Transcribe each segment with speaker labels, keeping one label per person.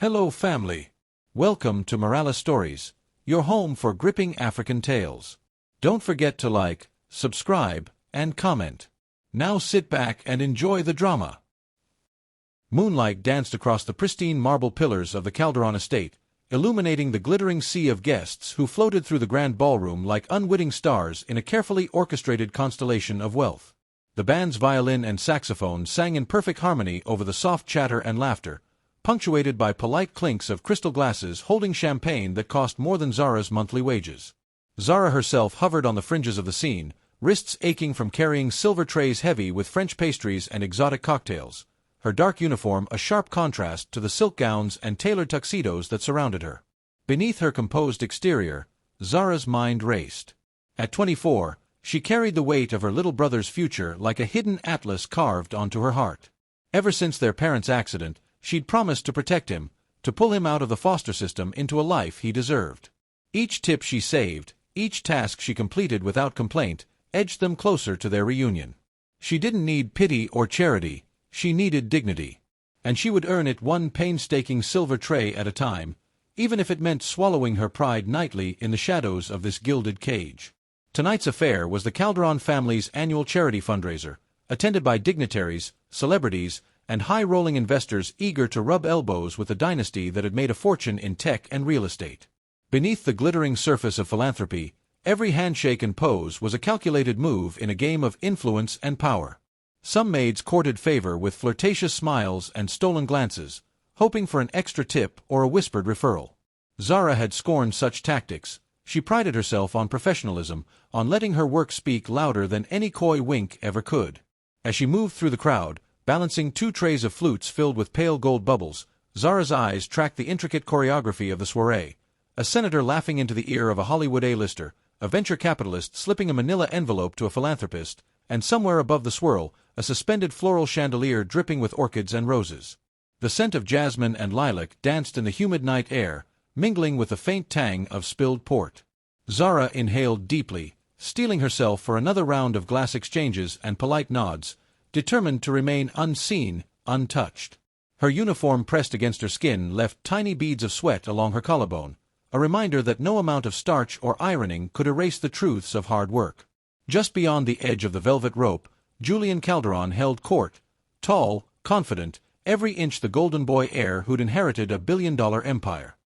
Speaker 1: Hello family. Welcome to Morales Stories, your home for gripping African tales. Don't forget to like, subscribe, and comment. Now sit back and enjoy the drama. Moonlight danced across the pristine marble pillars of the Calderon estate, illuminating the glittering sea of guests who floated through the grand ballroom like unwitting stars in a carefully orchestrated constellation of wealth. The band's violin and saxophone sang in perfect harmony over the soft chatter and laughter, punctuated by polite clinks of crystal glasses holding champagne that cost more than Zara's monthly wages. Zara herself hovered on the fringes of the scene, wrists aching from carrying silver trays heavy with French pastries and exotic cocktails, her dark uniform a sharp contrast to the silk gowns and tailored tuxedos that surrounded her. Beneath her composed exterior, Zara's mind raced. At 24, she carried the weight of her little brother's future like a hidden atlas carved onto her heart. Ever since their parents' accident, she'd promised to protect him, to pull him out of the foster system into a life he deserved. Each tip she saved, each task she completed without complaint, edged them closer to their reunion. She didn't need pity or charity, she needed dignity. And she would earn it one painstaking silver tray at a time, even if it meant swallowing her pride nightly in the shadows of this gilded cage. Tonight's affair was the Calderon family's annual charity fundraiser, attended by dignitaries, celebrities, and high-rolling investors eager to rub elbows with the dynasty that had made a fortune in tech and real estate. Beneath the glittering surface of philanthropy, every handshake and pose was a calculated move in a game of influence and power. Some maids courted favor with flirtatious smiles and stolen glances, hoping for an extra tip or a whispered referral. Zara had scorned such tactics. She prided herself on professionalism, on letting her work speak louder than any coy wink ever could. As she moved through the crowd, balancing two trays of flutes filled with pale gold bubbles, Zara's eyes tracked the intricate choreography of the soiree. A senator laughing into the ear of a Hollywood A-lister, a venture capitalist slipping a manila envelope to a philanthropist, and somewhere above the swirl, a suspended floral chandelier dripping with orchids and roses. The scent of jasmine and lilac danced in the humid night air, mingling with the faint tang of spilled port. Zara inhaled deeply, steeling herself for another round of glass exchanges and polite nods, determined to remain unseen, untouched. Her uniform pressed against her skin left tiny beads of sweat along her collarbone, a reminder that no amount of starch or ironing could erase the truths of hard work. Just beyond the edge of the velvet rope, Julian Calderon held court, tall, confident, every inch the golden boy heir who'd inherited a billion-dollar empire.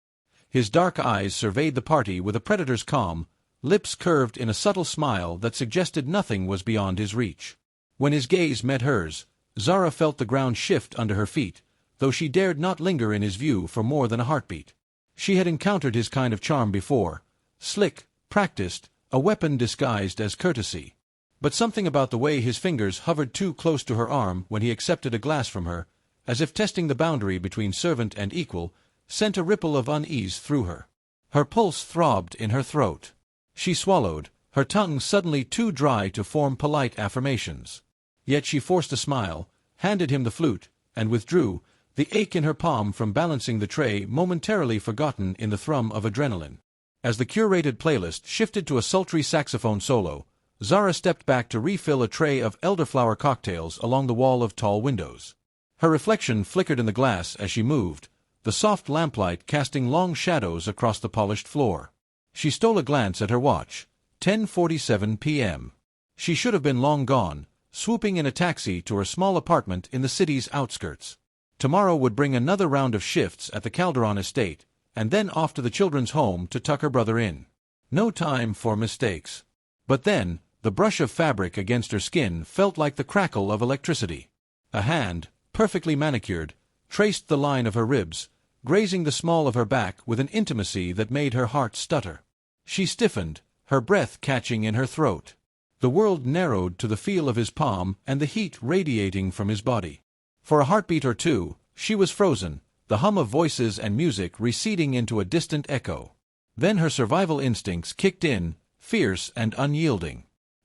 Speaker 1: His dark eyes surveyed the party with a predator's calm, lips curved in a subtle smile that suggested nothing was beyond his reach. When his gaze met hers, Zara felt the ground shift under her feet, though she dared not linger in his view for more than a heartbeat. She had encountered his kind of charm before, slick, practiced, a weapon disguised as courtesy. But something about the way his fingers hovered too close to her arm when he accepted a glass from her, as if testing the boundary between servant and equal, sent a ripple of unease through her. Her pulse throbbed in her throat. She swallowed, her tongue suddenly too dry to form polite affirmations. Yet she forced a smile, handed him the flute, and withdrew, the ache in her palm from balancing the tray momentarily forgotten in the thrum of adrenaline. As the curated playlist shifted to a sultry saxophone solo, Zara stepped back to refill a tray of elderflower cocktails along the wall of tall windows. Her reflection flickered in the glass as she moved, the soft lamplight casting long shadows across the polished floor. She stole a glance at her watch. 10:47 p.m. She should have been long gone, swooping in a taxi to her small apartment in the city's outskirts. Tomorrow would bring another round of shifts at the Calderon estate, and then off to the children's home to tuck her brother in. No time for mistakes. But then, the brush of fabric against her skin felt like the crackle of electricity. A hand, perfectly manicured, traced the line of her ribs, grazing the small of her back with an intimacy that made her heart stutter. She stiffened, her breath catching in her throat. The world narrowed to the feel of his palm and the heat radiating from his body. For a heartbeat or two, she was frozen, the hum of voices and music receding into a distant echo. Then her survival instincts kicked in, fierce and unyielding.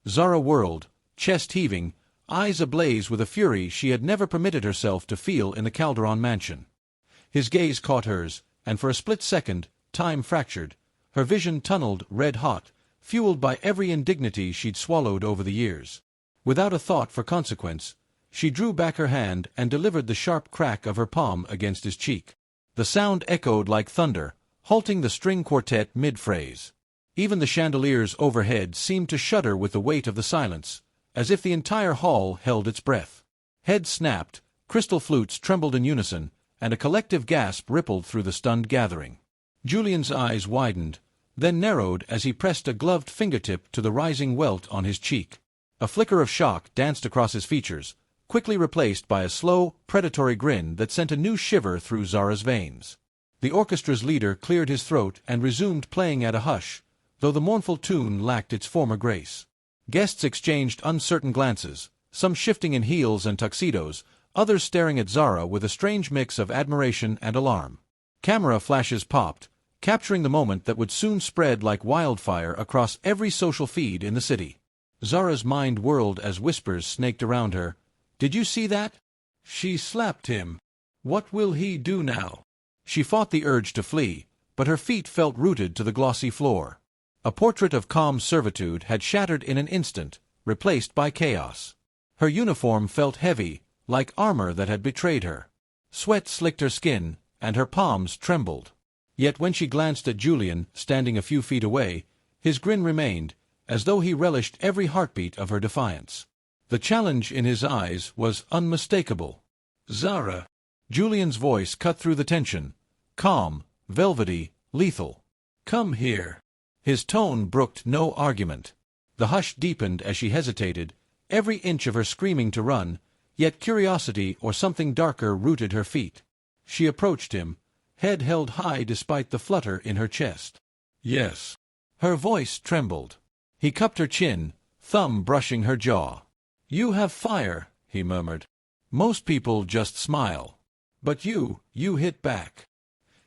Speaker 1: Zara whirled, chest heaving, eyes ablaze with a fury she had never permitted herself to feel in the Calderon mansion. His gaze caught hers, and for a split second, time fractured, her vision tunneled red-hot, fueled by every indignity she'd swallowed over the years. Without a thought for consequence, she drew back her hand and delivered the sharp crack of her palm against his cheek. The sound echoed like thunder, halting the string quartet mid-phrase. Even the chandeliers overhead seemed to shudder with the weight of the silence, as if the entire hall held its breath. Heads snapped, crystal flutes trembled in unison, and a collective gasp rippled through the stunned gathering. Julian's eyes widened, then narrowed as he pressed a gloved fingertip to the rising welt on his cheek. A flicker of shock danced across his features, quickly replaced by a slow, predatory grin that sent a new shiver through Zara's veins. The orchestra's leader cleared his throat and resumed playing at a hush, though the mournful tune lacked its former grace. Guests exchanged uncertain glances, some shifting in heels and tuxedos, others staring at Zara with a strange mix of admiration and alarm. Camera flashes popped, capturing the moment that would soon spread like wildfire across every social feed in the city. Zara's mind whirled as whispers snaked around her. "Did you see that? She slapped him. What will he do now?" She fought the urge to flee, but her feet felt rooted to the glossy floor. A portrait of calm servitude had shattered in an instant, replaced by chaos. Her uniform felt heavy, like armor that had betrayed her. Sweat slicked her skin, and her palms trembled. Yet when she glanced at Julian, standing a few feet away, his grin remained, as though he relished every heartbeat of her defiance. The challenge in his eyes was unmistakable. "Zara." Julian's voice cut through the tension, calm, velvety, lethal. "Come here." His tone brooked no argument. The hush deepened as she hesitated, every inch of her screaming to run, yet curiosity or something darker rooted her feet. She approached him, head held high despite the flutter in her chest. "Yes." Her voice trembled. He cupped her chin, thumb brushing her jaw. "You have fire," he murmured. "Most people just smile. But you hit back."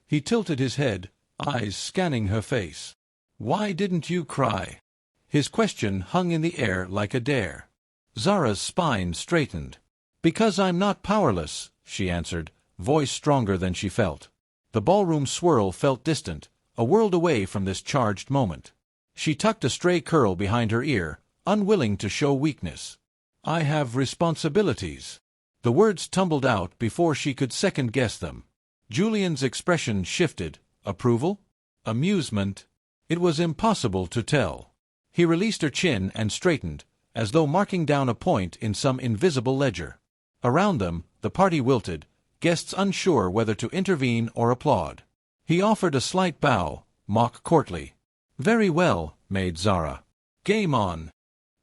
Speaker 1: He tilted his head, eyes scanning her face. "Why didn't you cry?" His question hung in the air like a dare. Zara's spine straightened. "Because I'm not powerless," she answered, voice stronger than she felt. The ballroom swirl felt distant, a world away from this charged moment. She tucked a stray curl behind her ear, unwilling to show weakness. "I have responsibilities." The words tumbled out before she could second-guess them. Julian's expression shifted. Approval? Amusement? It was impossible to tell. He released her chin and straightened, as though marking down a point in some invisible ledger. Around them, the party wilted, guests unsure whether to intervene or applaud. He offered a slight bow, mock courtly. "Very well, Maid Zara. Game on."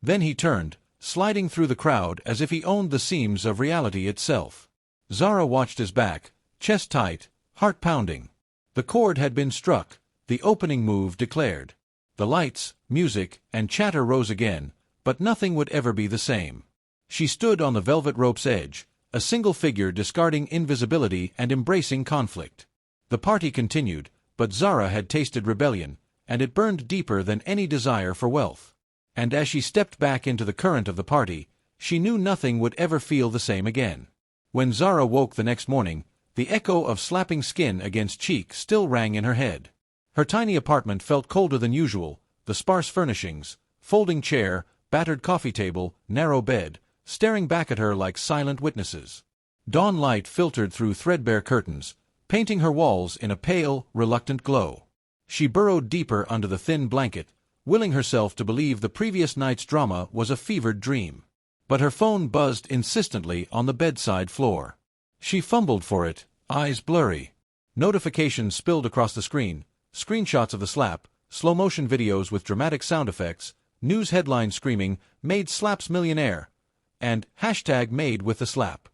Speaker 1: Then he turned, sliding through the crowd as if he owned the seams of reality itself. Zara watched his back, chest tight, heart pounding. The chord had been struck, the opening move declared. The lights, music, and chatter rose again, but nothing would ever be the same. She stood on the velvet rope's edge, a single figure discarding invisibility and embracing conflict. The party continued, but Zara had tasted rebellion, and it burned deeper than any desire for wealth. And as she stepped back into the current of the party, she knew nothing would ever feel the same again. When Zara woke the next morning, the echo of slapping skin against cheek still rang in her head. Her tiny apartment felt colder than usual, the sparse furnishings, folding chair, battered coffee table, narrow bed, staring back at her like silent witnesses. Dawn light filtered through threadbare curtains, painting her walls in a pale, reluctant glow. She burrowed deeper under the thin blanket, willing herself to believe the previous night's drama was a fevered dream. But her phone buzzed insistently on the bedside floor. She fumbled for it, eyes blurry. Notifications spilled across the screen, screenshots of the slap, slow-motion videos with dramatic sound effects, news headlines screaming, "Maid slaps millionaire," and #Maid with the slap.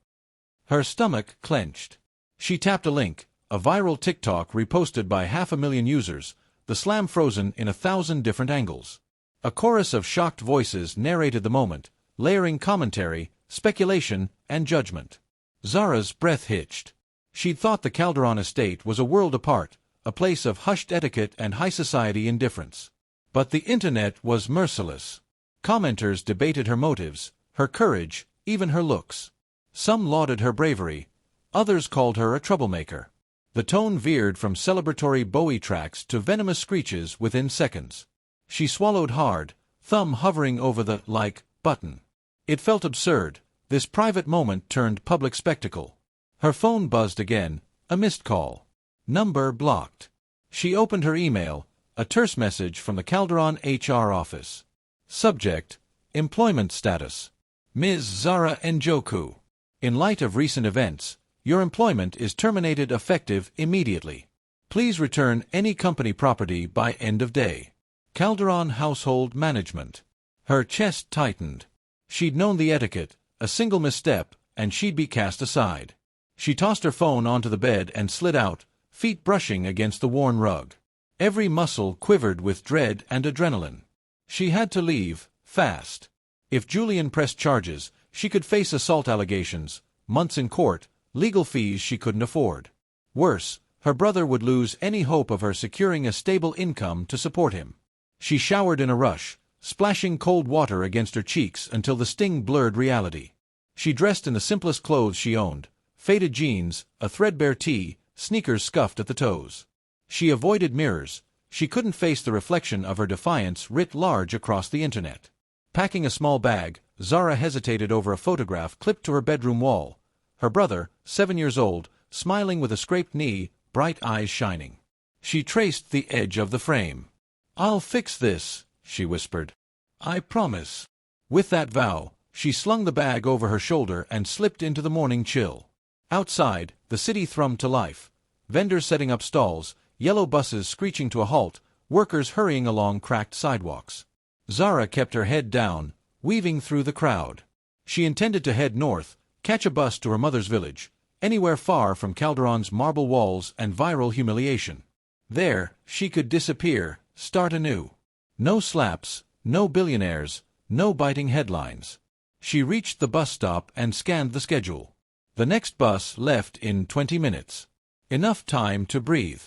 Speaker 1: Her stomach clenched. She tapped a link, a viral TikTok reposted by 500,000 users, the slam frozen in 1,000 different angles. A chorus of shocked voices narrated the moment, layering commentary, speculation, and judgment. Zara's breath hitched. She'd thought the Calderon estate was a world apart, a place of hushed etiquette and high society indifference. But the internet was merciless. Commenters debated her motives, her courage, even her looks. Some lauded her bravery, others called her a troublemaker. The tone veered from celebratory Bowie tracks to venomous screeches within seconds. She swallowed hard, thumb hovering over the "like" button. It felt absurd, this private moment turned public spectacle. Her phone buzzed again, a missed call. Number blocked. She opened her email, a terse message from the Calderon HR office. Subject: Employment status. Ms. Zara Njoku. In light of recent events, your employment is terminated effective immediately. Please return any company property by end of day. Calderon Household Management. Her chest tightened. She'd known the etiquette, a single misstep, and she'd be cast aside. She tossed her phone onto the bed and slid out, feet brushing against the worn rug. Every muscle quivered with dread and adrenaline. She had to leave, fast. If Julian pressed charges, she could face assault allegations, months in court, legal fees she couldn't afford. Worse, her brother would lose any hope of her securing a stable income to support him. She showered in a rush, splashing cold water against her cheeks until the sting blurred reality. She dressed in the simplest clothes she owned, faded jeans, a threadbare tee, sneakers scuffed at the toes. She avoided mirrors. She couldn't face the reflection of her defiance writ large across the internet. Packing a small bag, Zara hesitated over a photograph clipped to her bedroom wall. Her brother, 7 years old, smiling with a scraped knee, bright eyes shining. She traced the edge of the frame. "I'll fix this," she whispered. "I promise." With that vow, she slung the bag over her shoulder and slipped into the morning chill. Outside, the city thrummed to life. Vendors setting up stalls, yellow buses screeching to a halt, workers hurrying along cracked sidewalks. Zara kept her head down, weaving through the crowd. She intended to head north, catch a bus to her mother's village, anywhere far from Calderon's marble walls and viral humiliation. There, she could disappear, start anew. No slaps, no billionaires, no biting headlines. She reached the bus stop and scanned the schedule. The next bus left in 20 minutes. Enough time to breathe.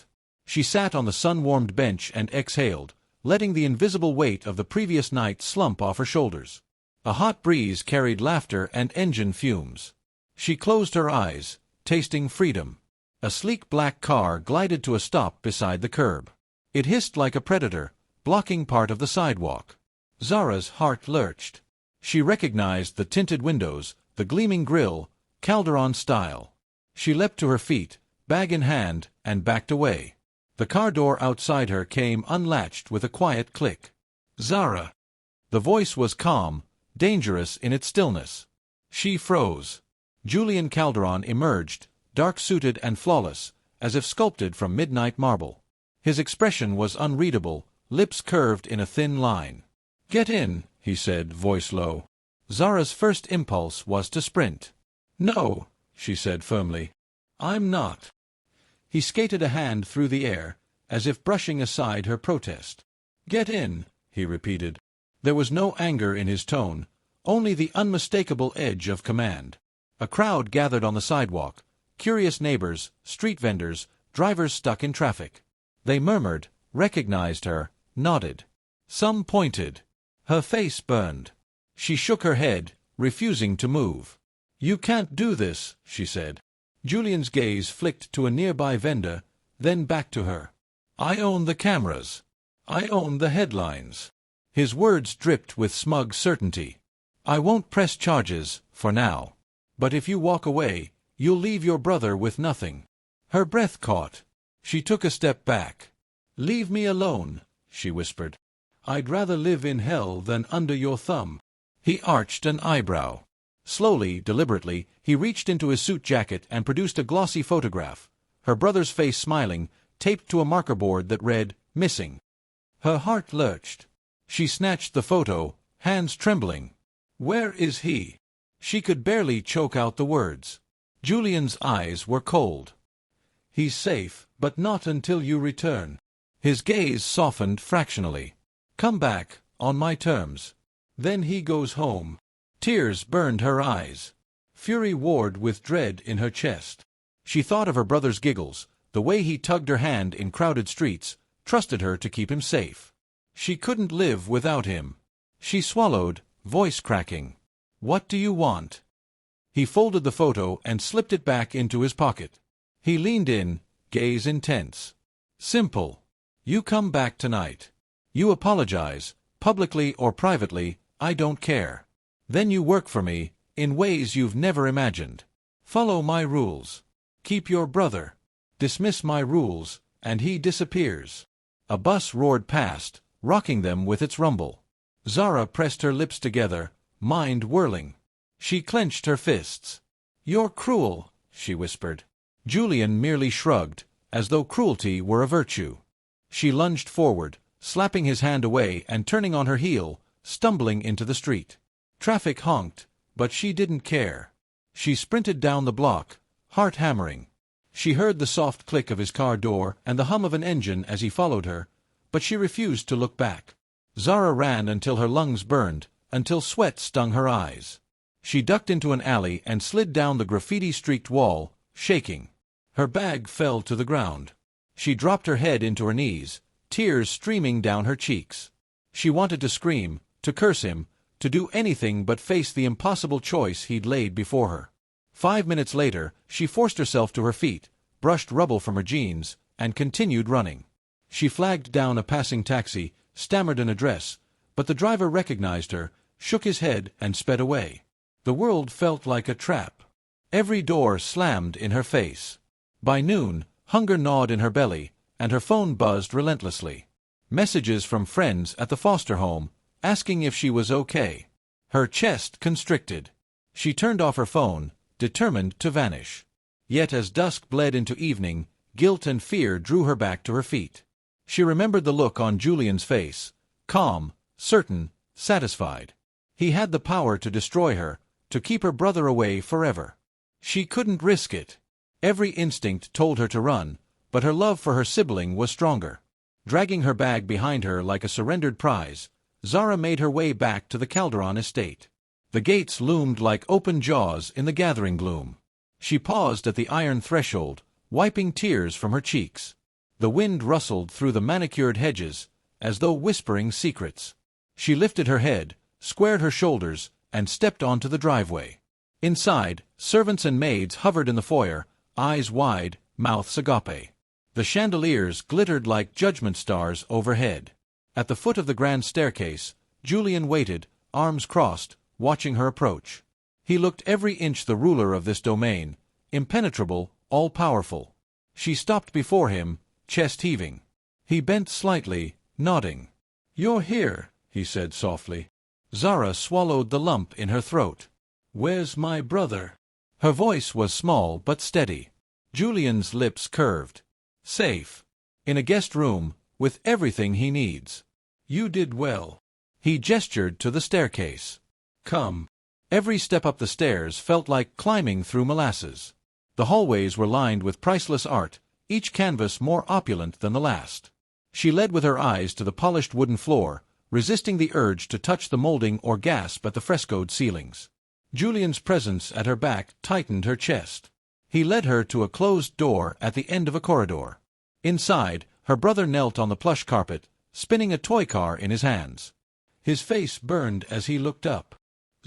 Speaker 1: She sat on the sun-warmed bench and exhaled, letting the invisible weight of the previous night slump off her shoulders. A hot breeze carried laughter and engine fumes. She closed her eyes, tasting freedom. A sleek black car glided to a stop beside the curb. It hissed like a predator, blocking part of the sidewalk. Zara's heart lurched. She recognized the tinted windows, the gleaming grille, Calderon style. She leapt to her feet, bag in hand, and backed away. The car door outside her came unlatched with a quiet click. "Zara!" The voice was calm, dangerous in its stillness. She froze. Julian Calderon emerged, dark-suited and flawless, as if sculpted from midnight marble. His expression was unreadable, lips curved in a thin line. "Get in," he said, voice low. Zara's first impulse was to sprint. "No," she said firmly. "I'm not." He skated a hand through the air, as if brushing aside her protest. "Get in," he repeated. There was no anger in his tone, only the unmistakable edge of command. A crowd gathered on the sidewalk, curious neighbors, street vendors, drivers stuck in traffic. They murmured, recognized her, nodded. Some pointed. Her face burned. She shook her head, refusing to move. "You can't do this," she said. Julian's gaze flicked to a nearby vendor, then back to her. "I own the cameras. I own the headlines." His words dripped with smug certainty. "I won't press charges, for now. But if you walk away, you'll leave your brother with nothing." Her breath caught. She took a step back. "Leave me alone," she whispered. "I'd rather live in hell than under your thumb." He arched an eyebrow. Slowly, deliberately, he reached into his suit jacket and produced a glossy photograph, her brother's face smiling, taped to a marker board that read, "Missing." Her heart lurched. She snatched the photo, hands trembling. "Where is he?" She could barely choke out the words. Julian's eyes were cold. "He's safe, but not until you return." His gaze softened fractionally. "Come back, on my terms. Then he goes home." Tears burned her eyes. Fury warred with dread in her chest. She thought of her brother's giggles, the way he tugged her hand in crowded streets, trusted her to keep him safe. She couldn't live without him. She swallowed, voice cracking. "What do you want?" He folded the photo and slipped it back into his pocket. He leaned in, gaze intense. "Simple. You come back tonight. You apologize, publicly or privately, I don't care. Then you work for me, in ways you've never imagined. Follow my rules. Keep your brother. dismiss my rules, and he disappears. A bus roared past, rocking them with its rumble. Zara pressed her lips together, mind whirling. She clenched her fists. "You're cruel," she whispered. Julian merely shrugged, as though cruelty were a virtue. She lunged forward, slapping his hand away and turning on her heel, stumbling into the street. Traffic honked, but she didn't care. She sprinted down the block, heart hammering. She heard the soft click of his car door and the hum of an engine as he followed her, but she refused to look back. Zara ran until her lungs burned, until sweat stung her eyes. She ducked into an alley and slid down the graffiti-streaked wall, shaking. Her bag fell to the ground. She dropped her head into her knees, tears streaming down her cheeks. She wanted to scream, to curse him, to do anything but face the impossible choice he'd laid before her. 5 minutes later, she forced herself to her feet, brushed rubble from her jeans, and continued running. She flagged down a passing taxi, stammered an address, but the driver recognized her, shook his head, and sped away. The world felt like a trap. Every door slammed in her face. By noon, hunger gnawed in her belly, and her phone buzzed relentlessly. Messages from friends at the foster home, asking if she was okay. Her chest constricted. She turned off her phone, determined to vanish. Yet as dusk bled into evening, guilt and fear drew her back to her feet. She remembered the look on Julian's face, calm, certain, satisfied. He had the power to destroy her, to keep her brother away forever. She couldn't risk it. Every instinct told her to run, but her love for her sibling was stronger. Dragging her bag behind her like a surrendered prize, Zara made her way back to the Calderon estate. The gates loomed like open jaws in the gathering gloom. She paused at the iron threshold, wiping tears from her cheeks. The wind rustled through the manicured hedges, as though whispering secrets. She lifted her head, squared her shoulders, and stepped onto the driveway. Inside, servants and maids hovered in the foyer, eyes wide, mouths agape. The chandeliers glittered like judgment stars overhead. At the foot of the grand staircase, Julian waited, arms crossed, watching her approach. He looked every inch the ruler of this domain, impenetrable, all-powerful. She stopped before him, chest heaving. He bent slightly, nodding. "You're here," he said softly. Zara swallowed the lump in her throat. "Where's my brother?" Her voice was small but steady. Julian's lips curved. "Safe. In a guest room, with everything he needs." "You did well." He gestured to the staircase. "Come." Every step up the stairs felt like climbing through molasses. The hallways were lined with priceless art, each canvas more opulent than the last. She led with her eyes to the polished wooden floor, resisting the urge to touch the molding or gasp at the frescoed ceilings. Julian's presence at her back tightened her chest. He led her to a closed door at the end of a corridor. Inside, her brother knelt on the plush carpet, spinning a toy car in his hands. His face burned as he looked up.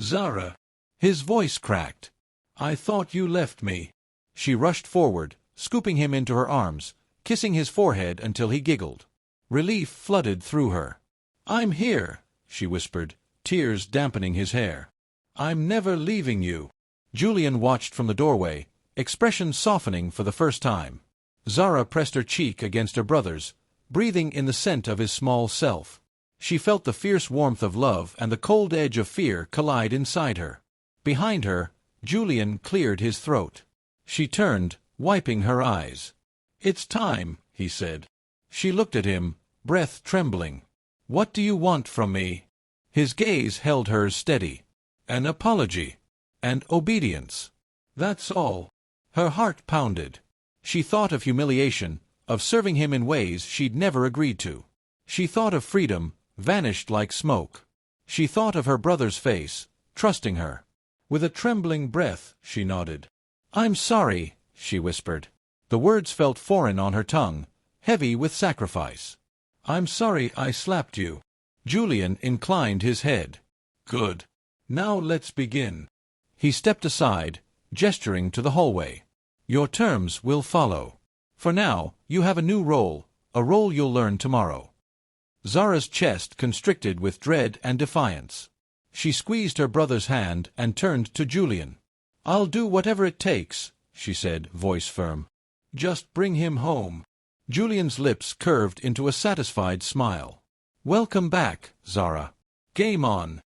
Speaker 1: "Zara." His voice cracked. "I thought you left me." She rushed forward, scooping him into her arms, kissing his forehead until he giggled. Relief flooded through her. "I'm here," she whispered, tears dampening his hair. "I'm never leaving you." Julian watched from the doorway, expression softening for the first time. Zara pressed her cheek against her brother's, breathing in the scent of his small self. She felt the fierce warmth of love and the cold edge of fear collide inside her. Behind her, Julian cleared his throat. She turned, wiping her eyes. "It's time," he said. She looked at him, breath trembling. "What do you want from me?" His gaze held hers steady. "An apology. And obedience. That's all." Her heart pounded. She thought of humiliation, of serving him in ways she'd never agreed to. She thought of freedom, vanished like smoke. She thought of her brother's face, trusting her. With a trembling breath, she nodded. "I'm sorry," she whispered. The words felt foreign on her tongue, heavy with sacrifice. "I'm sorry I slapped you." Julian inclined his head. "Good. Now let's begin." He stepped aside, gesturing to the hallway. "Your terms will follow. For now, you have a new role, a role you'll learn tomorrow." Zara's chest constricted with dread and defiance. She squeezed her brother's hand and turned to Julian. "I'll do whatever it takes," she said, voice firm. Just bring him home. Julian's lips curved into a satisfied smile. Welcome back, Zara. Game on.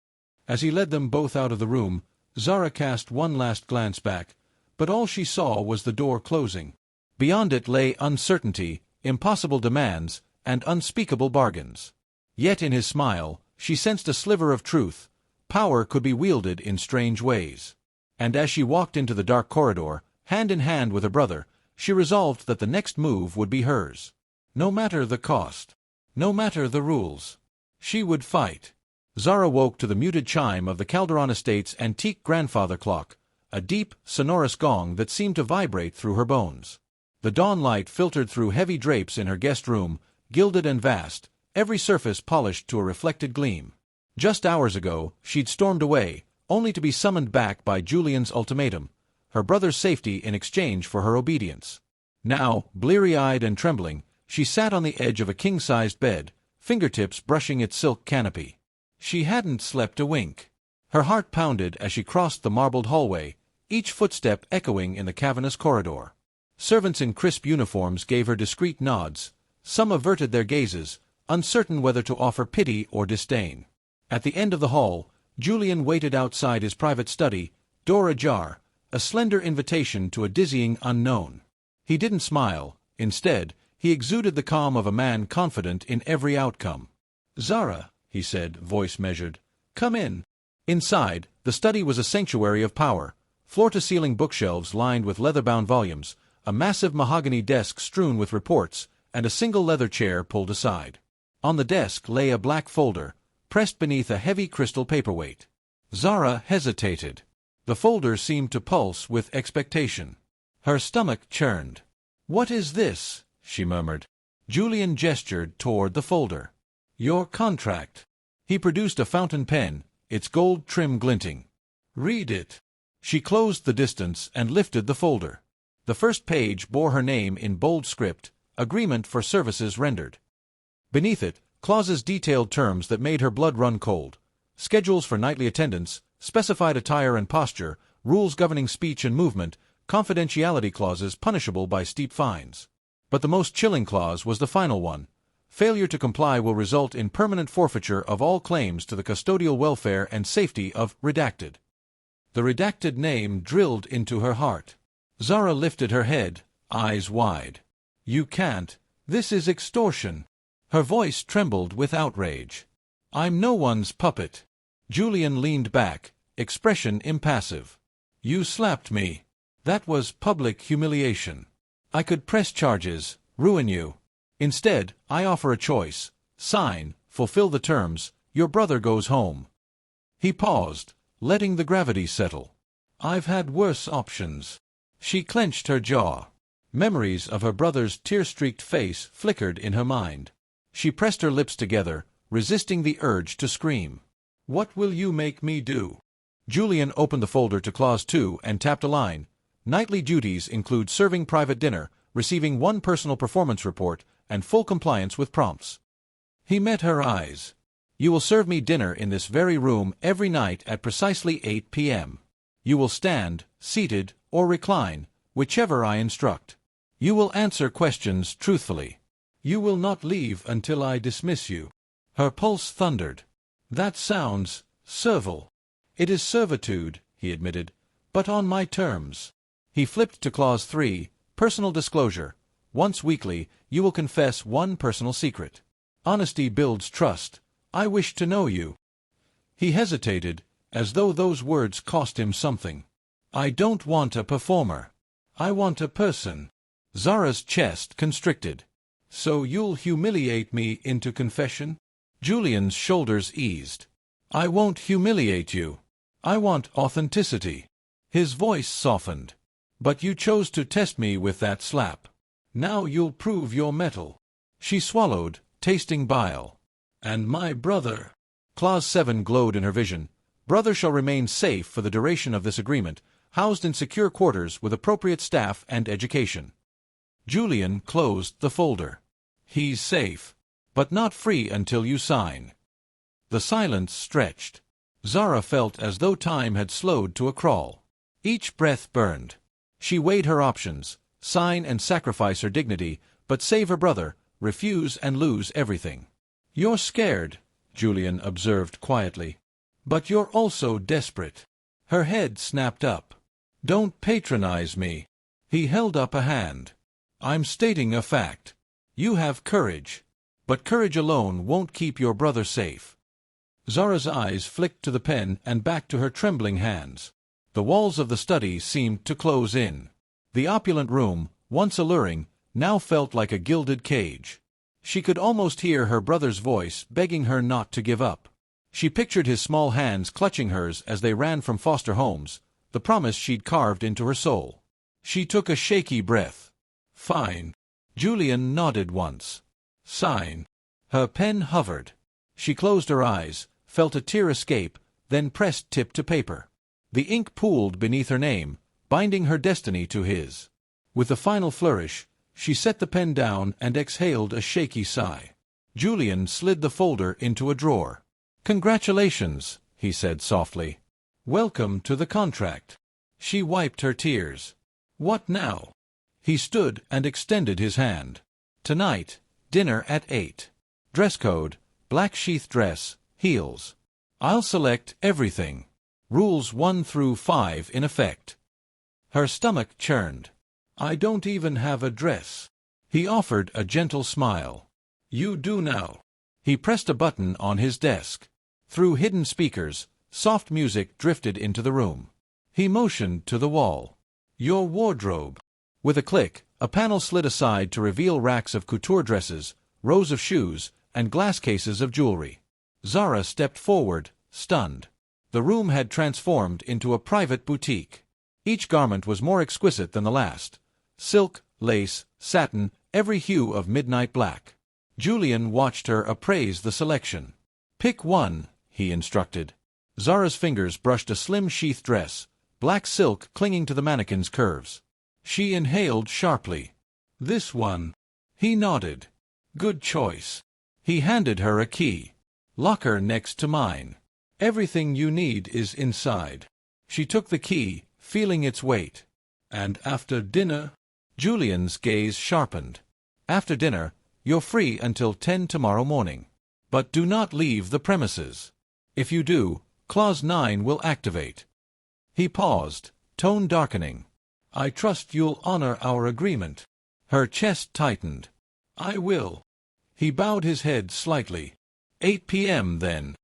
Speaker 1: As he led them both out of the room, Zara cast one last glance back, but all she saw was the door closing. Beyond it lay uncertainty, impossible demands, and unspeakable bargains. Yet in his smile, she sensed a sliver of truth. Power could be wielded in strange ways. And as she walked into the dark corridor, hand in hand with her brother, she resolved that the next move would be hers. No matter the cost. No matter the rules. She would fight. Zara woke to the muted chime of the Calderon estate's antique grandfather clock, a deep, sonorous gong that seemed to vibrate through her bones. The dawn light filtered through heavy drapes in her guest room, gilded and vast, every surface polished to a reflected gleam. Just hours ago, she'd stormed away, only to be summoned back by Julian's ultimatum, her brother's safety in exchange for her obedience. Now, bleary-eyed and trembling, she sat on the edge of a king-sized bed, fingertips brushing its silk canopy. She hadn't slept a wink. Her heart pounded as she crossed the marbled hallway, each footstep echoing in the cavernous corridor. Servants in crisp uniforms gave her discreet nods. Some averted their gazes, uncertain whether to offer pity or disdain. At the end of the hall, Julian waited outside his private study, door ajar, a slender invitation to a dizzying unknown. He didn't smile. Instead, he exuded the calm of a man confident in every outcome. "Zara," he said, voice measured, "come in." Inside, the study was a sanctuary of power, floor-to-ceiling bookshelves lined with leather-bound volumes, a massive mahogany desk strewn with reports, and a single leather chair pulled aside. On the desk lay a black folder, pressed beneath a heavy crystal paperweight. Zara hesitated. The folder seemed to pulse with expectation. Her stomach churned. "What is this?" she murmured. Julian gestured toward the folder. "Your contract." He produced a fountain pen, its gold trim glinting. "Read it." She closed the distance and lifted the folder. The first page bore her name in bold script, agreement for services rendered. Beneath it, clauses detailed terms that made her blood run cold. Schedules for nightly attendance, specified attire and posture, rules governing speech and movement, confidentiality clauses punishable by steep fines. But the most chilling clause was the final one. Failure to comply will result in permanent forfeiture of all claims to the custodial welfare and safety of redacted. The redacted name drilled into her heart. Zara lifted her head, eyes wide. "You can't. This is extortion." Her voice trembled with outrage. "I'm no one's puppet." Julian leaned back, expression impassive. "You slapped me. That was public humiliation. I could press charges, ruin you. Instead, I offer a choice. Sign, fulfill the terms, your brother goes home." He paused, letting the gravity settle. "I've had worse options." She clenched her jaw. Memories of her brother's tear-streaked face flickered in her mind. She pressed her lips together, resisting the urge to scream. "What will you make me do?" Julian opened the folder to Clause 2 and tapped a line. Nightly duties include serving private dinner, receiving one personal performance report, and full compliance with prompts. He met her eyes. "You will serve me dinner in this very room every night at precisely 8 p.m. You will stand, seated, or recline, whichever I instruct. You will answer questions truthfully. You will not leave until I dismiss you." Her pulse thundered. "That sounds servile." "It is servitude," he admitted, "but on my terms." He flipped to Clause 3, personal disclosure. "Once weekly, you will confess one personal secret. Honesty builds trust. I wish to know you." He hesitated, as though those words cost him something. "I don't want a performer. I want a person." Zara's chest constricted. "So you'll humiliate me into confession?" Julian's shoulders eased. "I won't humiliate you. I want authenticity." His voice softened. "But you chose to test me with that slap. Now you'll prove your mettle." She swallowed, tasting bile. "And my brother." Clause 7 glowed in her vision. "Brother shall remain safe for the duration of this agreement, housed in secure quarters with appropriate staff and education." Julian closed the folder. "He's safe, but not free until you sign." The silence stretched. Zara felt as though time had slowed to a crawl. Each breath burned. She weighed her options. sign and sacrifice her dignity, but save her brother, refuse and lose everything. "You're scared," Julian observed quietly. "But you're also desperate." Her head snapped up. "Don't patronize me." He held up a hand. "I'm stating a fact. You have courage. But courage alone won't keep your brother safe." Zara's eyes flicked to the pen and back to her trembling hands. The walls of the study seemed to close in. The opulent room, once alluring, now felt like a gilded cage. She could almost hear her brother's voice begging her not to give up. She pictured his small hands clutching hers as they ran from foster homes, the promise she'd carved into her soul. She took a shaky breath. "Fine." Julian nodded once. "Sign." Her pen hovered. She closed her eyes, felt a tear escape, then pressed tip to paper. The ink pooled beneath her name, binding her destiny to his. With a final flourish, she set the pen down and exhaled a shaky sigh. Julian slid the folder into a drawer. "Congratulations," he said softly. "Welcome to the contract." She wiped her tears. "What now?" He stood and extended his hand. "Tonight, dinner at 8. Dress code, black sheath dress, heels. I'll select everything. Rules 1 through 5 in effect." Her stomach churned. "I don't even have a dress." He offered a gentle smile. "You do now." He pressed a button on his desk. Through hidden speakers, soft music drifted into the room. He motioned to the wall. "Your wardrobe." With a click, a panel slid aside to reveal racks of couture dresses, rows of shoes, and glass cases of jewelry. Zara stepped forward, stunned. The room had transformed into a private boutique. Each garment was more exquisite than the last. Silk, lace, satin, every hue of midnight black. Julian watched her appraise the selection. "Pick one," he instructed. Zara's fingers brushed a slim sheath dress, black silk clinging to the mannequin's curves. She inhaled sharply. "This one." He nodded. "Good choice." He handed her a key. "Locker next to mine. Everything you need is inside." She took the key, feeling its weight. "And after dinner?" Julian's gaze sharpened. "After dinner, you're free until 10 tomorrow morning. But do not leave the premises. If you do, Clause 9 will activate." He paused, tone darkening. "I trust you'll honor our agreement." Her chest tightened. "I will." He bowed his head slightly. 8 p.m. then."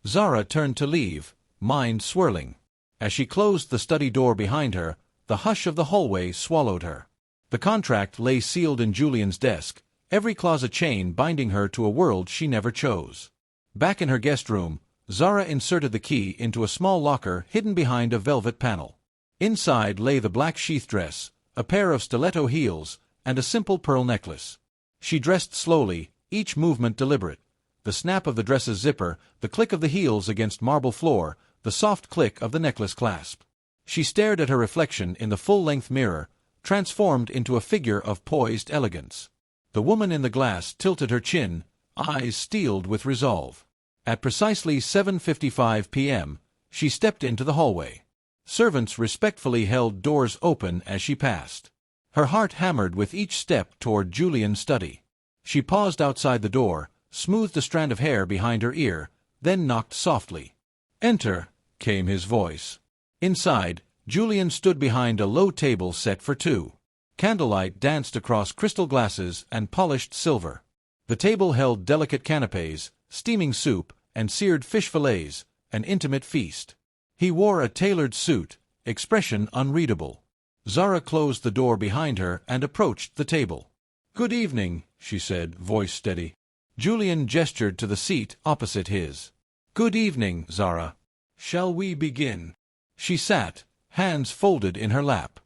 Speaker 1: Zara turned to leave, mind swirling. As she closed the study door behind her, the hush of the hallway swallowed her. The contract lay sealed in Julian's desk, every clause a chain binding her to a world she never chose. Back in her guest room, Zara inserted the key into a small locker hidden behind a velvet panel. Inside lay the black sheath dress, a pair of stiletto heels, and a simple pearl necklace. She dressed slowly, each movement deliberate. The snap of the dress's zipper, the click of the heels against marble floor, the soft click of the necklace clasp. She stared at her reflection in the full-length mirror, transformed into a figure of poised elegance. The woman in the glass tilted her chin, eyes steeled with resolve. At precisely 7:55 p.m., she stepped into the hallway. Servants respectfully held doors open as she passed. Her heart hammered with each step toward Julian's study. She paused outside the door, smoothed a strand of hair behind her ear, then knocked softly. "Enter," came his voice. Inside, Julian stood behind a low table set for two. Candlelight danced across crystal glasses and polished silver. The table held delicate canapes, steaming soup, and seared fish fillets, an intimate feast. He wore a tailored suit, expression unreadable. Zara closed the door behind her and approached the table. "Good evening," she said, voice steady. Julian gestured to the seat opposite his. "Good evening, Zara. Shall we begin?" She sat, hands folded in her lap.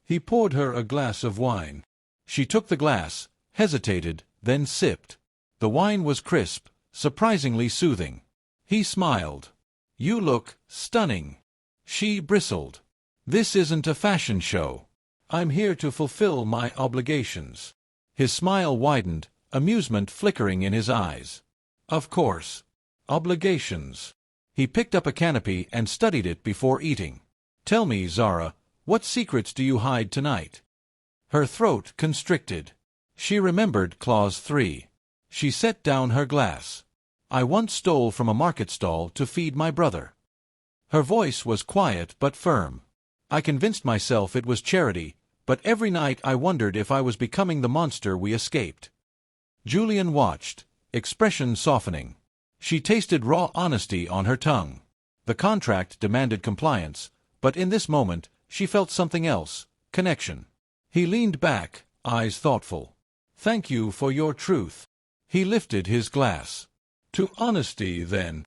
Speaker 1: He poured her a glass of wine. She took the glass, hesitated, then sipped. The wine was crisp, surprisingly soothing. He smiled. "You look stunning." She bristled. "This isn't a fashion show. I'm here to fulfill my obligations." His smile widened, amusement flickering in his eyes. "Of course. Obligations." He picked up a canapé and studied it before eating. "Tell me, Zara, what secrets do you hide tonight?" Her throat constricted. She remembered Clause 3. She set down her glass. I once stole from a market stall to feed my brother. Her voice was quiet but firm. I convinced myself it was charity, but every night I wondered if I was becoming the monster we escaped. Julian watched, expression softening. She tasted raw honesty on her tongue. The contract demanded compliance, but in this moment, she felt something else, connection. He leaned back, eyes thoughtful. Thank you for your truth. He lifted his glass. To honesty, then.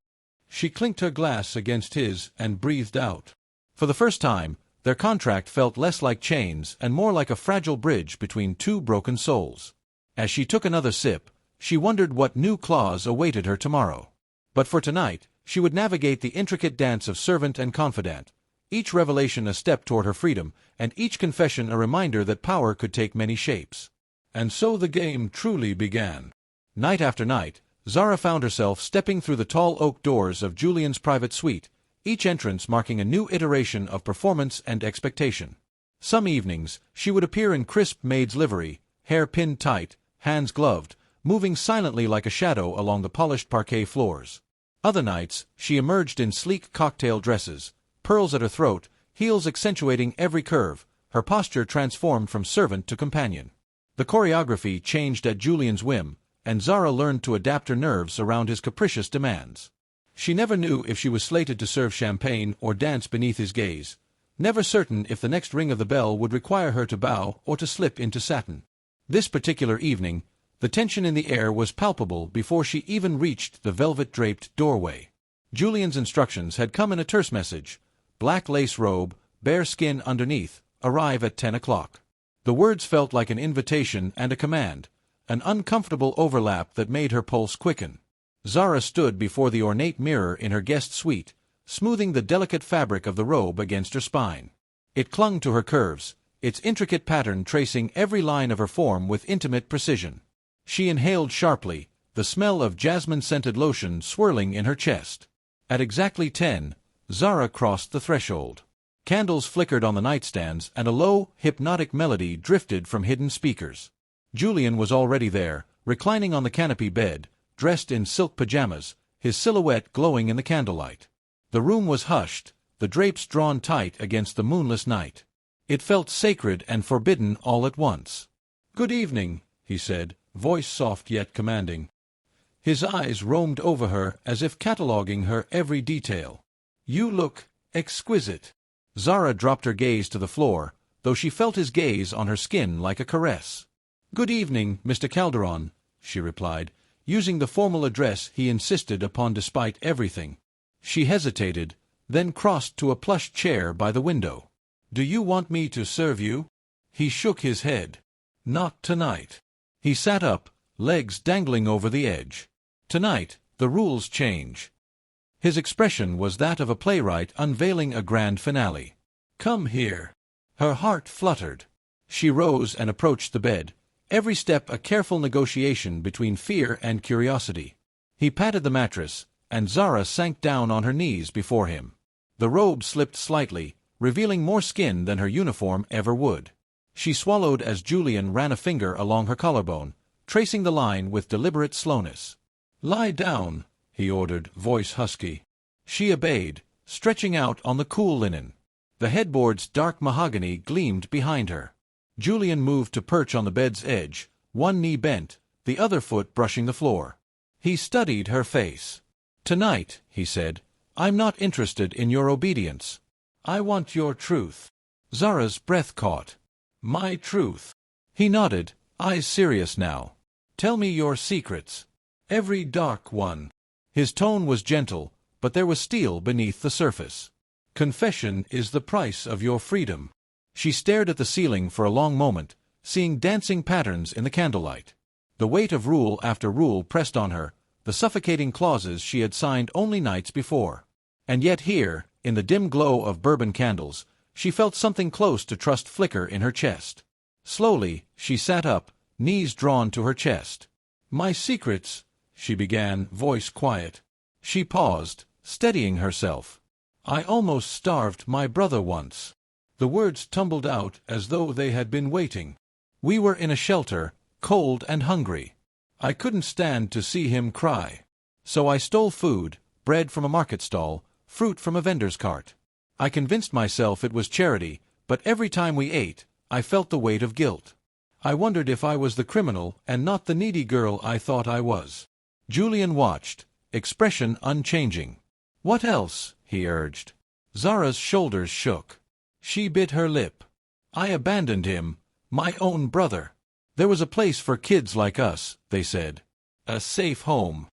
Speaker 1: She clinked her glass against his and breathed out. For the first time, their contract felt less like chains and more like a fragile bridge between two broken souls. As she took another sip, she wondered what new clause awaited her tomorrow. But for tonight, she would navigate the intricate dance of servant and confidant, each revelation a step toward her freedom, and each confession a reminder that power could take many shapes. And so the game truly began. Night after night, Zara found herself stepping through the tall oak doors of Julian's private suite, each entrance marking a new iteration of performance and expectation. Some evenings, she would appear in crisp maid's livery, hair pinned tight, hands gloved, moving silently like a shadow along the polished parquet floors. Other nights, she emerged in sleek cocktail dresses, pearls at her throat, heels accentuating every curve, her posture transformed from servant to companion. The choreography changed at Julian's whim, and Zara learned to adapt her nerves around his capricious demands. She never knew if she was slated to serve champagne or dance beneath his gaze, never certain if the next ring of the bell would require her to bow or to slip into satin. This particular evening, the tension in the air was palpable before she even reached the velvet-draped doorway. Julian's instructions had come in a terse message: black lace robe, bare skin underneath, arrive at 10 o'clock. The words felt like an invitation and a command, an uncomfortable overlap that made her pulse quicken. Zara stood before the ornate mirror in her guest suite, smoothing the delicate fabric of the robe against her spine. It clung to her curves, its intricate pattern tracing every line of her form with intimate precision. She inhaled sharply, the smell of jasmine-scented lotion swirling in her chest. At exactly 10, Zara crossed the threshold. Candles flickered on the nightstands and a low, hypnotic melody drifted from hidden speakers. Julian was already there, reclining on the canopy bed, dressed in silk pajamas, his silhouette glowing in the candlelight. The room was hushed, the drapes drawn tight against the moonless night. It felt sacred and forbidden all at once. "Good evening," he said, voice soft yet commanding. His eyes roamed over her as if cataloguing her every detail. "You look exquisite." Zara dropped her gaze to the floor, though she felt his gaze on her skin like a caress. "Good evening, Mr. Calderon," she replied, using the formal address he insisted upon despite everything. She hesitated, then crossed to a plush chair by the window. "Do you want me to serve you?" He shook his head. "Not tonight." He sat up, legs dangling over the edge. "Tonight, the rules change." His expression was that of a playwright unveiling a grand finale. "Come here." Her heart fluttered. She rose and approached the bed, every step a careful negotiation between fear and curiosity. He patted the mattress, and Zara sank down on her knees before him. The robe slipped slightly, revealing more skin than her uniform ever would. She swallowed as Julian ran a finger along her collarbone, tracing the line with deliberate slowness. "Lie down," he ordered, voice husky. She obeyed, stretching out on the cool linen. The headboard's dark mahogany gleamed behind her. Julian moved to perch on the bed's edge, one knee bent, the other foot brushing the floor. He studied her face. "Tonight," he said, "I'm not interested in your obedience. I want your truth." Zara's breath caught. "My truth." He nodded, eyes serious now. "Tell me your secrets. Every dark one." His tone was gentle, but there was steel beneath the surface. "Confession is the price of your freedom." She stared at the ceiling for a long moment, seeing dancing patterns in the candlelight. The weight of rule after rule pressed on her, the suffocating clauses she had signed only nights before. And yet here, in the dim glow of bourbon candles, she felt something close to trust flicker in her chest. Slowly, she sat up, knees drawn to her chest. "My secrets," she began, voice quiet. She paused, steadying herself. "I almost starved my brother once." The words tumbled out as though they had been waiting. We were in a shelter, cold and hungry. I couldn't stand to see him cry. So I stole food, bread from a market stall, fruit from a vendor's cart. I convinced myself it was charity, but every time we ate, I felt the weight of guilt. I wondered if I was the criminal and not the needy girl I thought I was. Julian watched, expression unchanging. "What else?" he urged. Zara's shoulders shook. She bit her lip. "I abandoned him, my own brother. There was a place for kids like us, they said. A safe home.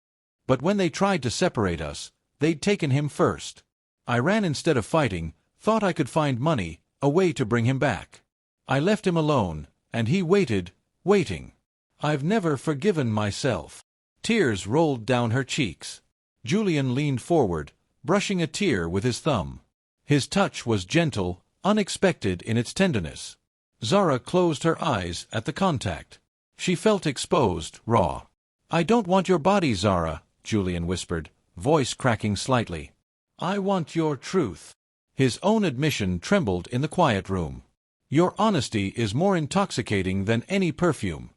Speaker 1: But when they tried to separate us, they'd taken him first. I ran instead of fighting, thought I could find money, a way to bring him back. I left him alone, and he waited, waiting. I've never forgiven myself." Tears rolled down her cheeks. Julian leaned forward, brushing a tear with his thumb. His touch was gentle, unexpected in its tenderness. Zara closed her eyes at the contact. She felt exposed, raw. "I don't want your body, Zara," Julian whispered, voice cracking slightly. "I want your truth." His own admission trembled in the quiet room. "Your honesty is more intoxicating than any perfume."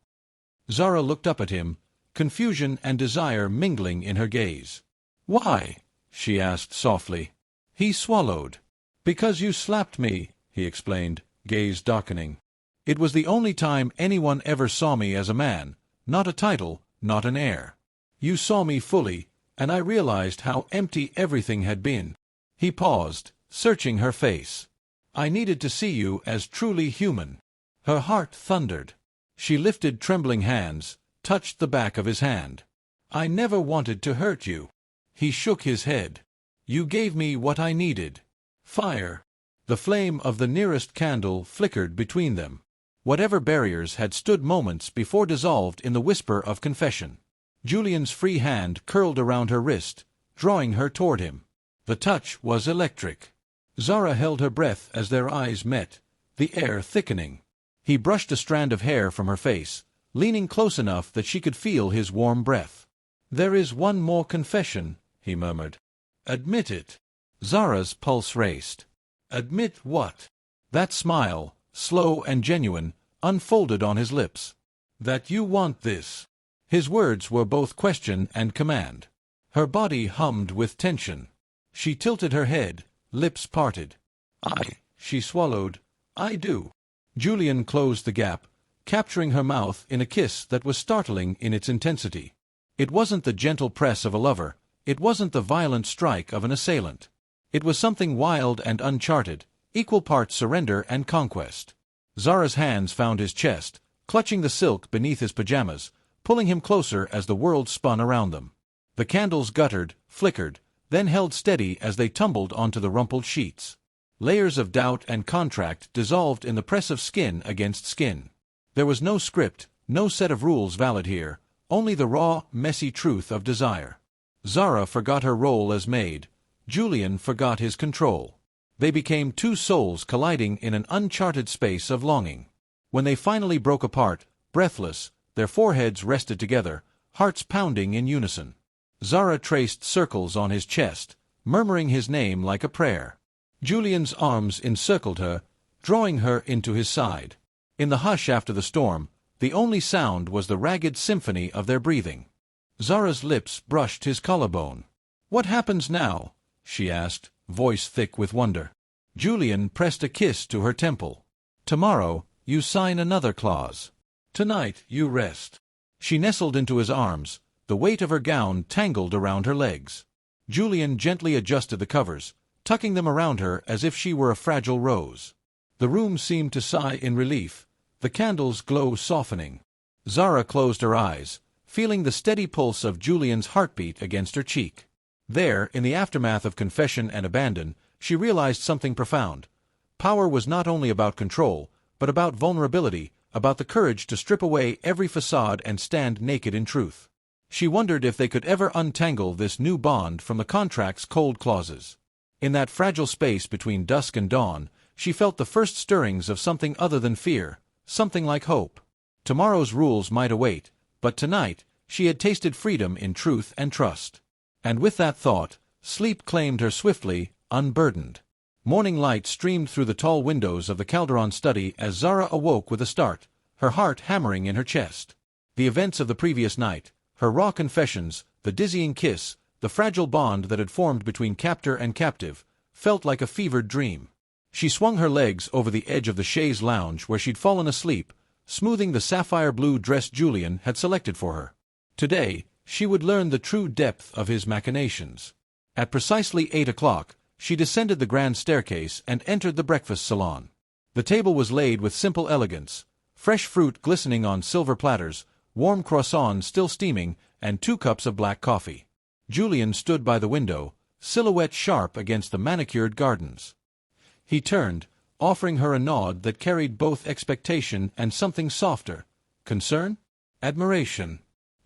Speaker 1: Zara looked up at him, confusion and desire mingling in her gaze. "Why?" she asked softly. He swallowed. "Because you slapped me," he explained, gaze darkening. "It was the only time anyone ever saw me as a man, not a title, not an heir. You saw me fully, and I realized how empty everything had been." He paused, searching her face. "I needed to see you as truly human." Her heart thundered. She lifted trembling hands, touched the back of his hand. "I never wanted to hurt you." He shook his head. "You gave me what I needed. Fire." The flame of the nearest candle flickered between them. Whatever barriers had stood moments before dissolved in the whisper of confession. Julian's free hand curled around her wrist, drawing her toward him. The touch was electric. Zara held her breath as their eyes met, the air thickening. He brushed a strand of hair from her face, leaning close enough that she could feel his warm breath. "There is one more confession," he murmured. "Admit it." Zara's pulse raced. "Admit what?" That smile, slow and genuine, unfolded on his lips. "That you want this." His words were both question and command. Her body hummed with tension. She tilted her head, lips parted. She swallowed. "I do." Julian closed the gap, capturing her mouth in a kiss that was startling in its intensity. It wasn't the gentle press of a lover, it wasn't the violent strike of an assailant. It was something wild and uncharted, equal parts surrender and conquest. Zara's hands found his chest, clutching the silk beneath his pajamas, pulling him closer as the world spun around them. The candles guttered, flickered, then held steady as they tumbled onto the rumpled sheets. Layers of doubt and contract dissolved in the press of skin against skin. There was no script, no set of rules valid here, only the raw, messy truth of desire. Zara forgot her role as maid. Julian forgot his control. They became two souls colliding in an uncharted space of longing. When they finally broke apart, breathless, their foreheads rested together, hearts pounding in unison. Zara traced circles on his chest, murmuring his name like a prayer. Julian's arms encircled her, drawing her into his side. In the hush after the storm, the only sound was the ragged symphony of their breathing. Zara's lips brushed his collarbone. "What happens now?" she asked, voice thick with wonder. Julian pressed a kiss to her temple. "Tomorrow, you sign another clause. Tonight, you rest." She nestled into his arms, the weight of her gown tangled around her legs. Julian gently adjusted the covers, tucking them around her as if she were a fragile rose. The room seemed to sigh in relief, the candles' glow softening. Zara closed her eyes, feeling the steady pulse of Julian's heartbeat against her cheek. There, in the aftermath of confession and abandon, she realized something profound. Power was not only about control, but about vulnerability, about the courage to strip away every facade and stand naked in truth. She wondered if they could ever untangle this new bond from the contract's cold clauses. In that fragile space between dusk and dawn, she felt the first stirrings of something other than fear, something like hope. Tomorrow's rules might await, but tonight, she had tasted freedom in truth and trust. And with that thought, sleep claimed her swiftly, unburdened. Morning light streamed through the tall windows of the Calderon study as Zara awoke with a start, her heart hammering in her chest. The events of the previous night, her raw confessions, the dizzying kiss, the fragile bond that had formed between captor and captive, felt like a fevered dream. She swung her legs over the edge of the chaise lounge where she'd fallen asleep, smoothing the sapphire-blue dress Julian had selected for her. Today, she would learn the true depth of his machinations. At precisely 8 o'clock, she descended the grand staircase and entered the breakfast salon. The table was laid with simple elegance, fresh fruit glistening on silver platters, warm croissants still steaming, and 2 cups of black coffee. Julian stood by the window, silhouette sharp against the manicured gardens. He turned, offering her a nod that carried both expectation and something softer. Concern? Admiration?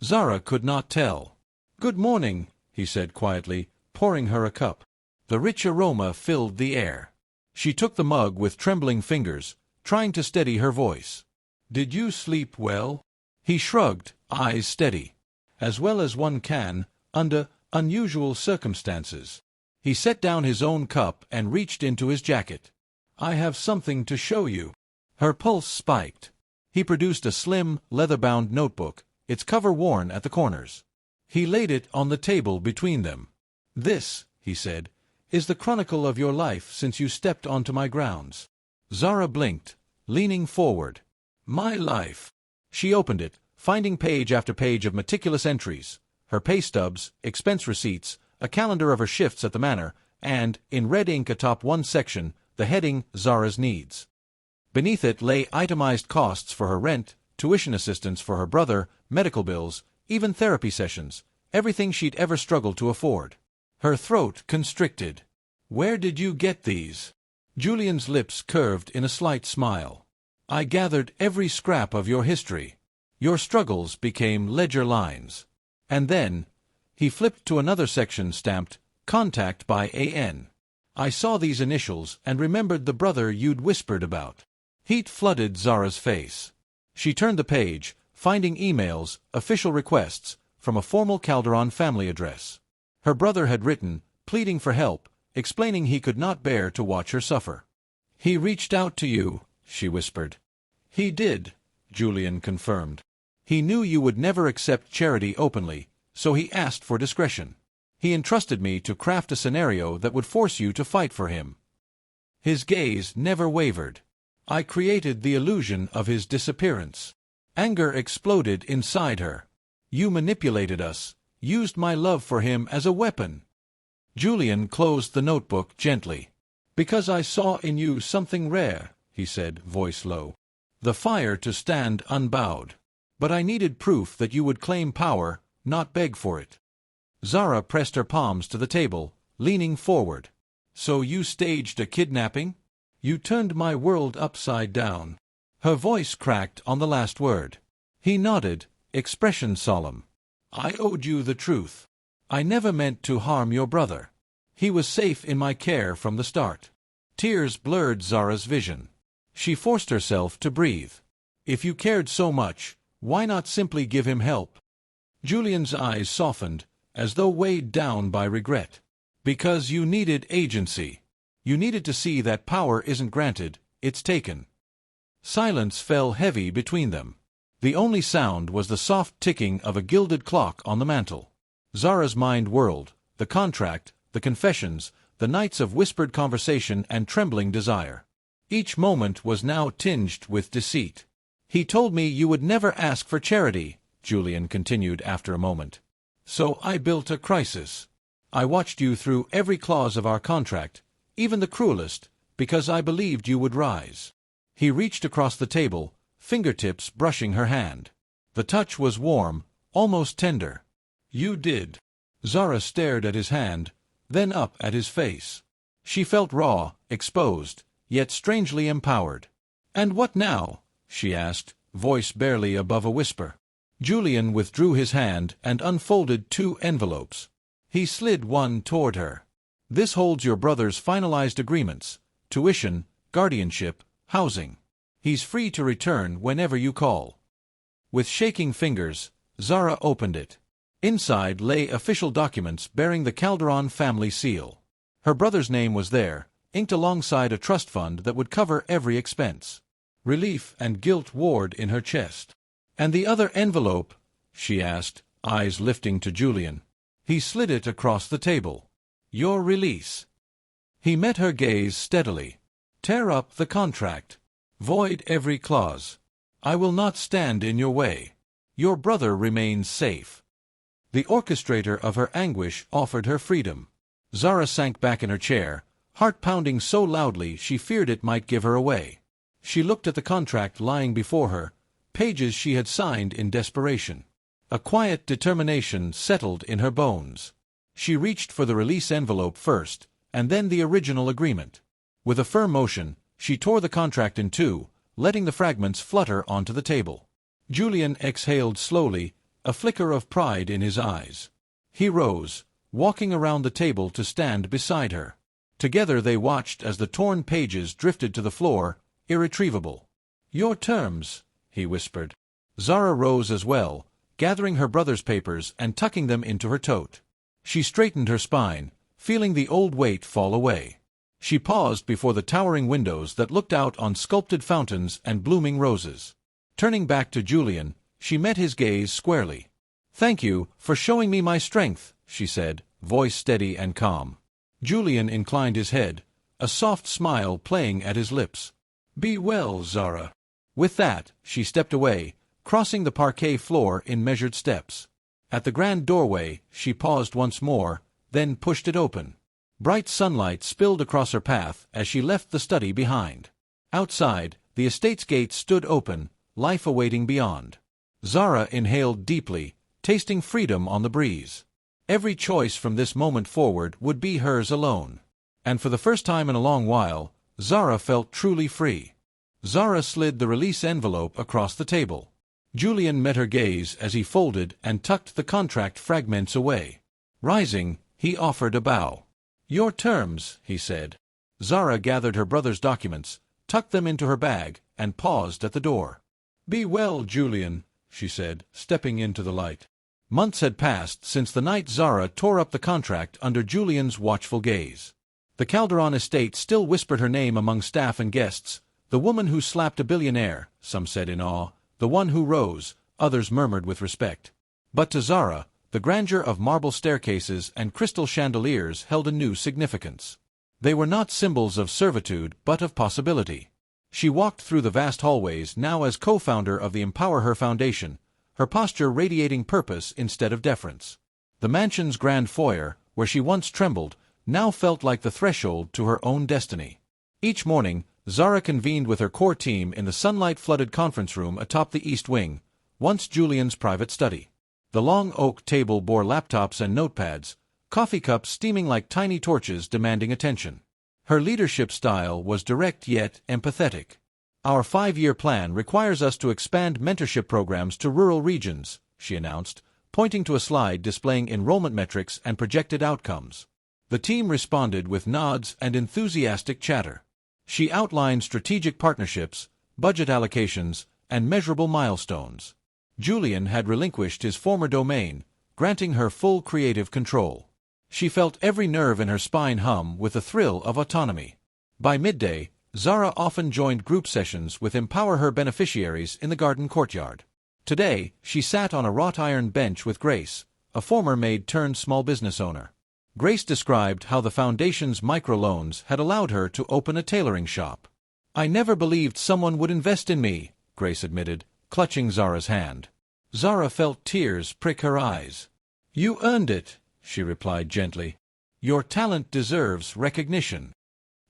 Speaker 1: Zara could not tell. "Good morning," he said quietly, pouring her a cup. The rich aroma filled the air. She took the mug with trembling fingers, trying to steady her voice. "Did you sleep well?" He shrugged, eyes steady. "As well as one can, under unusual circumstances." He set down his own cup and reached into his jacket. "I have something to show you." Her pulse spiked. He produced a slim, leather-bound notebook, its cover worn at the corners. He laid it on the table between them. "This," he said, "is the chronicle of your life since you stepped onto my grounds." Zara blinked, leaning forward. "My life." She opened it, finding page after page of meticulous entries, her pay stubs, expense receipts, a calendar of her shifts at the manor, and, in red ink atop one section, the heading Zara's Needs. Beneath it lay itemized costs for her rent, tuition assistance for her brother, medical bills, even therapy sessions, everything she'd ever struggled to afford. Her throat constricted. "Where did you get these?" Julian's lips curved in a slight smile. "I gathered every scrap of your history. Your struggles became ledger lines." And then, he flipped to another section stamped, "Contact by A.N." "I saw these initials and remembered the brother you'd whispered about." Heat flooded Zara's face. She turned the page, finding emails, official requests, from a formal Calderon family address. Her brother had written, pleading for help, explaining he could not bear to watch her suffer. "He reached out to you," she whispered. "He did," Julian confirmed. "He knew you would never accept charity openly, so he asked for discretion. He entrusted me to craft a scenario that would force you to fight for him." His gaze never wavered. "I created the illusion of his disappearance." Anger exploded inside her. "You manipulated us, used my love for him as a weapon." Julian closed the notebook gently. "Because I saw in you something rare," he said, voice low. "The fire to stand unbowed. But I needed proof that you would claim power, not beg for it." Zara pressed her palms to the table, leaning forward. "So you staged a kidnapping? You turned my world upside down." Her voice cracked on the last word. He nodded, expression solemn. "I owed you the truth. I never meant to harm your brother. He was safe in my care from the start." Tears blurred Zara's vision. She forced herself to breathe. "If you cared so much, why not simply give him help?" Julian's eyes softened, as though weighed down by regret. "Because you needed agency. You needed to see that power isn't granted, it's taken." Silence fell heavy between them. The only sound was the soft ticking of a gilded clock on the mantel. Zara's mind whirled, the contract, the confessions, the nights of whispered conversation and trembling desire. Each moment was now tinged with deceit. "He told me you would never ask for charity," Julian continued after a moment. "So I built a crisis. I watched you through every clause of our contract, even the cruelest, because I believed you would rise." He reached across the table, fingertips brushing her hand. The touch was warm, almost tender. "You did." Zara stared at his hand, then up at his face. She felt raw, exposed, yet strangely empowered. "And what now?" she asked, voice barely above a whisper. Julian withdrew his hand and unfolded 2 envelopes. He slid one toward her. "This holds your brother's finalized agreements, tuition, guardianship, housing. He's free to return whenever you call." With shaking fingers, Zara opened it. Inside lay official documents bearing the Calderon family seal. Her brother's name was there, inked alongside a trust fund that would cover every expense. Relief and guilt warred in her chest. "And the other envelope?" she asked, eyes lifting to Julian. He slid it across the table. "Your release." He met her gaze steadily. "Tear up the contract. Void every clause. I will not stand in your way. Your brother remains safe." The orchestrator of her anguish offered her freedom. Zara sank back in her chair, heart pounding so loudly she feared it might give her away. She looked at the contract lying before her, pages she had signed in desperation. A quiet determination settled in her bones. She reached for the release envelope first, and then the original agreement. With a firm motion, she tore the contract in two, letting the fragments flutter onto the table. Julian exhaled slowly, a flicker of pride in his eyes. He rose, walking around the table to stand beside her. Together they watched as the torn pages drifted to the floor, irretrievable. "Your terms," he whispered. Zara rose as well, gathering her brother's papers and tucking them into her tote. She straightened her spine, feeling the old weight fall away. She paused before the towering windows that looked out on sculpted fountains and blooming roses. Turning back to Julian, she met his gaze squarely. "Thank you for showing me my strength," she said, voice steady and calm. Julian inclined his head, a soft smile playing at his lips. "Be well, Zara." With that, she stepped away, crossing the parquet floor in measured steps. At the grand doorway, she paused once more, then pushed it open. Bright sunlight spilled across her path as she left the study behind. Outside, the estate's gate stood open, life awaiting beyond. Zara inhaled deeply, tasting freedom on the breeze. Every choice from this moment forward would be hers alone. And for the first time in a long while, Zara felt truly free. Zara slid the release envelope across the table. Julian met her gaze as he folded and tucked the contract fragments away. Rising, he offered a bow. "Your terms," he said. Zara gathered her brother's documents, tucked them into her bag, and paused at the door. "Be well, Julian," she said, stepping into the light. Months had passed since the night Zara tore up the contract under Julian's watchful gaze. The Calderon estate still whispered her name among staff and guests, the woman who slapped a billionaire, some said in awe, the one who rose, others murmured with respect. But to Zara, the grandeur of marble staircases and crystal chandeliers held a new significance. They were not symbols of servitude but of possibility. She walked through the vast hallways now as co-founder of the Empower Her Foundation, her posture radiating purpose instead of deference. The mansion's grand foyer, where she once trembled, now felt like the threshold to her own destiny. Each morning, Zara convened with her core team in the sunlight-flooded conference room atop the east wing, once Julian's private study. The long oak table bore laptops and notepads, coffee cups steaming like tiny torches demanding attention. Her leadership style was direct yet empathetic. "Our 5-year plan requires us to expand mentorship programs to rural regions," she announced, pointing to a slide displaying enrollment metrics and projected outcomes. The team responded with nods and enthusiastic chatter. She outlined strategic partnerships, budget allocations, and measurable milestones. Julian had relinquished his former domain, granting her full creative control. She felt every nerve in her spine hum with the thrill of autonomy. By midday, Zara often joined group sessions with Empower Her beneficiaries in the garden courtyard. Today, she sat on a wrought iron bench with Grace, a former maid turned small business owner. Grace described how the foundation's microloans had allowed her to open a tailoring shop. "I never believed someone would invest in me," Grace admitted, clutching Zara's hand. Zara felt tears prick her eyes. "You earned it," she replied gently. "Your talent deserves recognition."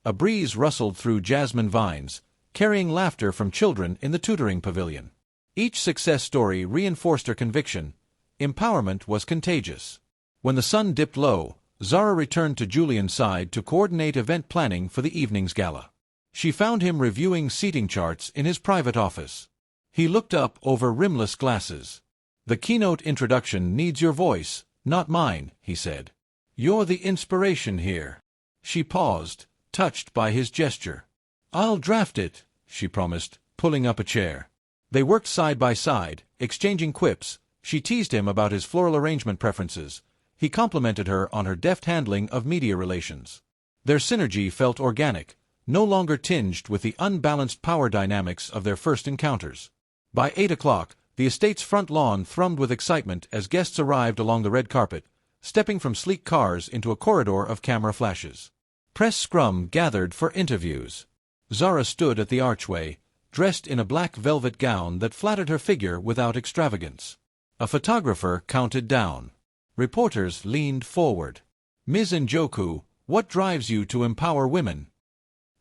Speaker 1: A breeze rustled through jasmine vines, carrying laughter from children in the tutoring pavilion. Each success story reinforced her conviction: empowerment was contagious. When the sun dipped low, Zara returned to Julian's side to coordinate event planning for the evening's gala. She found him reviewing seating charts in his private office. He looked up over rimless glasses. "The keynote introduction needs your voice, not mine," he said. "You're the inspiration here." She paused, touched by his gesture. "I'll draft it," she promised, pulling up a chair. They worked side by side, exchanging quips. She teased him about his floral arrangement preferences. He complimented her on her deft handling of media relations. Their synergy felt organic, no longer tinged with the unbalanced power dynamics of their first encounters. By 8 o'clock, the estate's front lawn thrummed with excitement as guests arrived along the red carpet, stepping from sleek cars into a corridor of camera flashes. Press scrum gathered for interviews. Zara stood at the archway, dressed in a black velvet gown that flattered her figure without extravagance. A photographer counted down. Reporters leaned forward. "Ms. Njoku, what drives you to empower women?"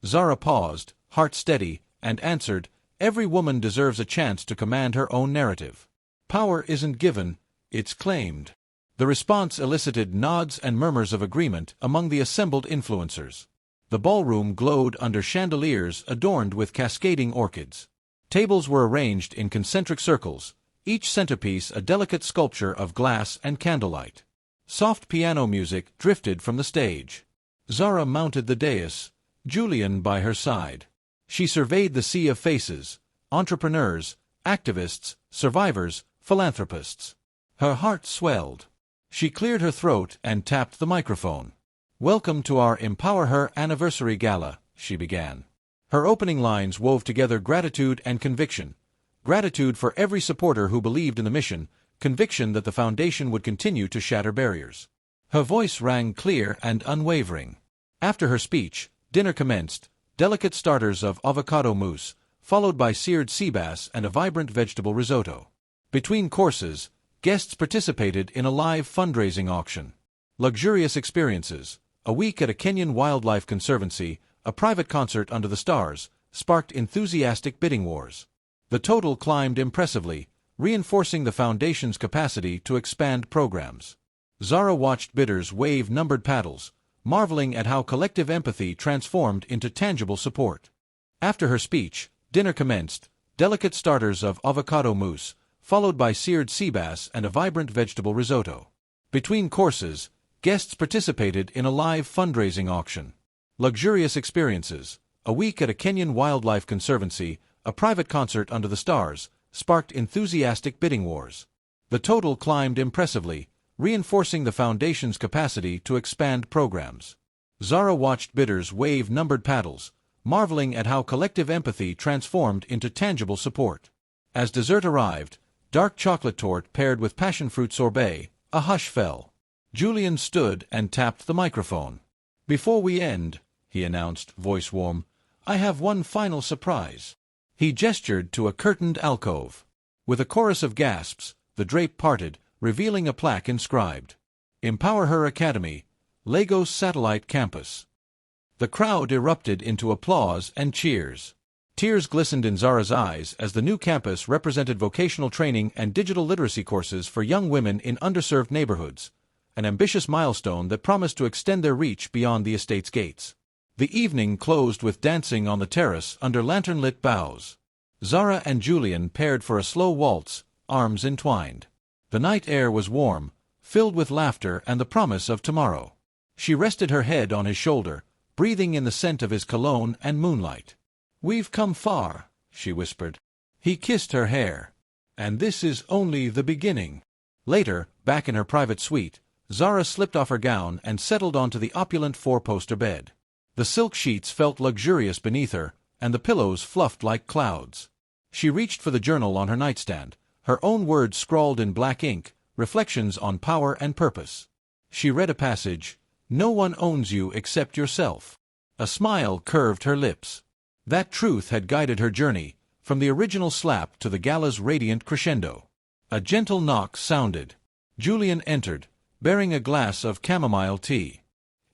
Speaker 1: Zara paused, heart steady, and answered, "Every woman deserves a chance to command her own narrative. Power isn't given, it's claimed." The response elicited nods and murmurs of agreement among the assembled influencers. The ballroom glowed under chandeliers adorned with cascading orchids. Tables were arranged in concentric circles, each centerpiece a delicate sculpture of glass and candlelight. Soft piano music drifted from the stage. Zara mounted the dais, Julian by her side. She surveyed the sea of faces, entrepreneurs, activists, survivors, philanthropists. Her heart swelled. She cleared her throat and tapped the microphone. "Welcome to our Empower Her Anniversary Gala," she began. Her opening lines wove together gratitude and conviction. Gratitude for every supporter who believed in the mission, conviction that the foundation would continue to shatter barriers. Her voice rang clear and unwavering. After her speech, dinner commenced, delicate starters of avocado mousse, followed by seared sea bass and a vibrant vegetable risotto. Between courses, guests participated in a live fundraising auction. Luxurious experiences, a week at a Kenyan wildlife conservancy, a private concert under the stars, sparked enthusiastic bidding wars. The total climbed impressively, reinforcing the foundation's capacity to expand programs. Zara watched bidders wave numbered paddles, marveling at how collective empathy transformed into tangible support. After her speech, dinner commenced, delicate starters of avocado mousse, followed by seared sea bass and a vibrant vegetable risotto. Between courses, guests participated in a live fundraising auction. Luxurious experiences, a week at a Kenyan wildlife conservancy, a private concert under the stars, sparked enthusiastic bidding wars. The total climbed impressively, reinforcing the foundation's capacity to expand programs. Zara watched bidders wave numbered paddles, marveling at how collective empathy transformed into tangible support. As dessert arrived, dark chocolate torte paired with passion fruit sorbet, a hush fell. Julian stood and tapped the microphone. "Before we end," he announced, voice warm, "I have one final surprise." He gestured to a curtained alcove. With a chorus of gasps, the drape parted, revealing a plaque inscribed, "Empower Her Academy, Lagos Satellite Campus." The crowd erupted into applause and cheers. Tears glistened in Zara's eyes as the new campus represented vocational training and digital literacy courses for young women in underserved neighborhoods, an ambitious milestone that promised to extend their reach beyond the estate's gates. The evening closed with dancing on the terrace under lantern-lit boughs. Zara and Julian paired for a slow waltz, arms entwined. The night air was warm, filled with laughter and the promise of tomorrow. She rested her head on his shoulder, breathing in the scent of his cologne and moonlight. "We've come far," she whispered. He kissed her hair. "And this is only the beginning." Later, back in her private suite, Zara slipped off her gown and settled onto the opulent four-poster bed. The silk sheets felt luxurious beneath her, and the pillows fluffed like clouds. She reached for the journal on her nightstand, her own words scrawled in black ink, reflections on power and purpose. She read a passage, "No one owns you except yourself." A smile curved her lips. That truth had guided her journey, from the original slap to the gala's radiant crescendo. A gentle knock sounded. Julian entered, bearing a glass of chamomile tea.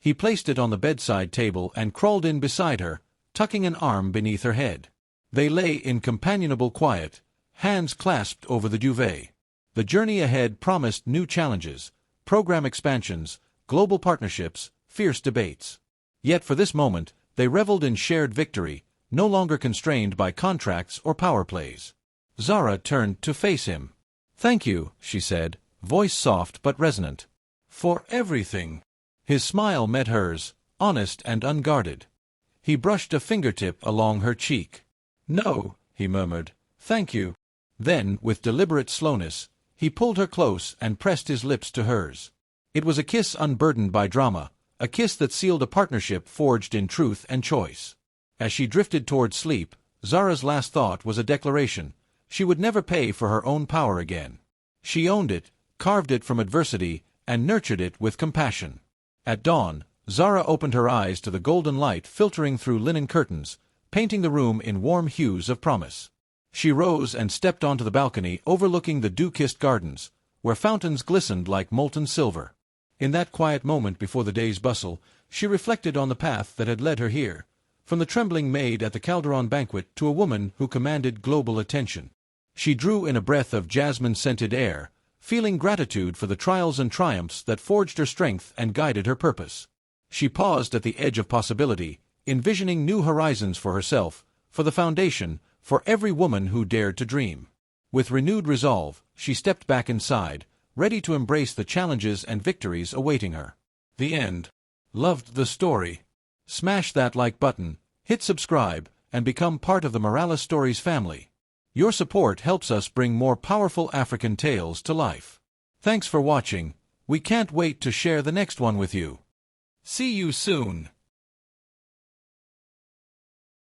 Speaker 1: He placed it on the bedside table and crawled in beside her, tucking an arm beneath her head. They lay in companionable quiet, hands clasped over the duvet. The journey ahead promised new challenges, program expansions, global partnerships, fierce debates. Yet for this moment, they reveled in shared victory, no longer constrained by contracts or power plays. Zara turned to face him. "Thank you," she said, voice soft but resonant. "For everything." His smile met hers, honest and unguarded. He brushed a fingertip along her cheek. "No," he murmured, "thank you." Then, with deliberate slowness, he pulled her close and pressed his lips to hers. It was a kiss unburdened by drama, a kiss that sealed a partnership forged in truth and choice. As she drifted toward sleep, Zara's last thought was a declaration: she would never pay for her own power again. She owned it, carved it from adversity, and nurtured it with compassion. At dawn, Zara opened her eyes to the golden light filtering through linen curtains, painting the room in warm hues of promise. She rose and stepped onto the balcony overlooking the dew-kissed gardens, where fountains glistened like molten silver. In that quiet moment before the day's bustle, she reflected on the path that had led her here, from the trembling maid at the Calderon banquet to a woman who commanded global attention. She drew in a breath of jasmine-scented air, feeling gratitude for the trials and triumphs that forged her strength and guided her purpose. She paused at the edge of possibility, envisioning new horizons for herself, for the foundation, for every woman who dared to dream. With renewed resolve, she stepped back inside, ready to embrace the challenges and victories awaiting her. The end. Loved the story? Smash that like button, hit subscribe, and become part of the Morales Stories family. Your support helps us bring more powerful African tales to life. Thanks for watching. We can't wait to share the next one with you. See you soon.